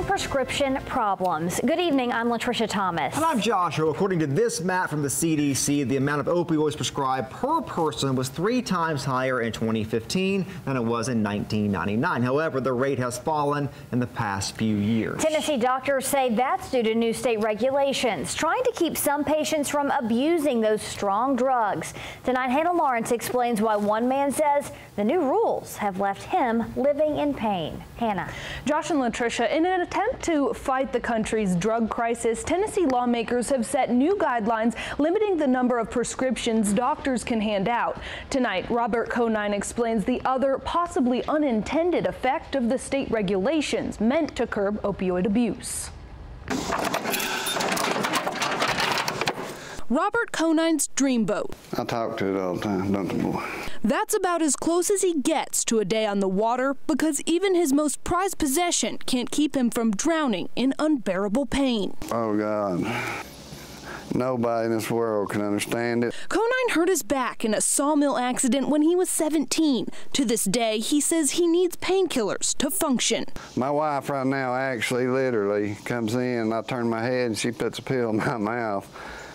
solving prescription problems. Good evening, I'm Latricia Thomas. And I'm Joshua. According to this map from the CDC, the amount of opioids prescribed per person was 3 times higher in 2015 than it was in 1999. However, the rate has fallen in the past few years. Tennessee doctors say that's due to new state regulations, trying to keep some patients from abusing those strong drugs. Tonight, Hannah Lawrence explains why one man says the new rules have left him living in pain. Hannah. Josh and Latricia, in an attempt to fight the country's drug crisis, Tennessee lawmakers have set new guidelines limiting the number of prescriptions doctors can hand out. Tonight, Robert Conine explains the other possibly unintended effect of the state regulations meant to curb opioid abuse. Robert Conine's dreamboat. I talk to it all the time, don't the boy? That's about as close as he gets to a day on the water, because even his most prized possession can't keep him from drowning in unbearable pain. Oh, God. Nobody in this world can understand it. Conine hurt his back in a sawmill accident when he was 17. To this day, he says he needs painkillers to function. My wife right now actually literally comes in, I turn my head and she puts a pill in my mouth.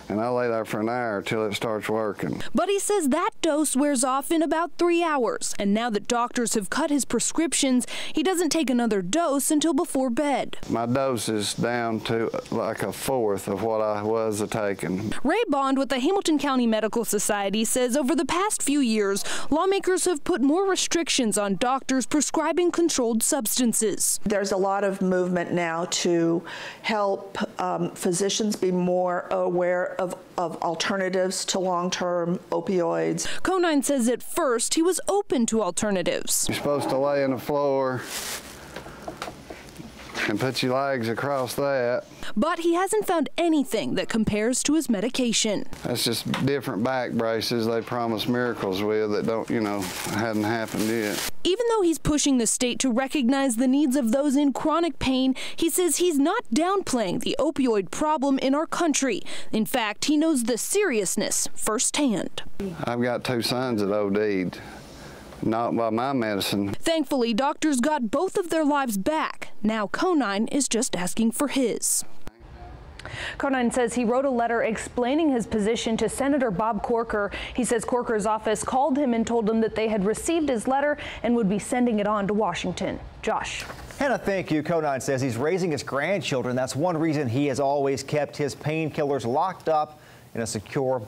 And I lay there for an hour till it starts working. But he says that dose wears off in about 3 hours. And now that doctors have cut his prescriptions, he doesn't take another dose until before bed. My dose is down to like a fourth of what I was taking. Ray Bond with the Hamilton County Medical Society says over the past few years, lawmakers have put more restrictions on doctors prescribing controlled substances. There's a lot of movement now to help physicians be more aware of alternatives to long-term opioids. Conine says at first he was open to alternatives. You're supposed to lay on the floor and put your legs across that. But he hasn't found anything that compares to his medication. That's just different back braces they promise miracles with that don't, hadn't happened yet. Even though he's pushing the state to recognize the needs of those in chronic pain, he says he's not downplaying the opioid problem in our country. In fact, he knows the seriousness firsthand. I've got 2 sons that OD'd. Not by my medicine. Thankfully, doctors got both of their lives back. Now Conine is just asking for his. Conine says he wrote a letter explaining his position to Senator Bob Corker. He says Corker's office called him and told him that they had received his letter and would be sending it on to Washington. Josh. Hannah, thank you. Conine says he's raising his grandchildren. That's one reason he has always kept his painkillers locked up in a secure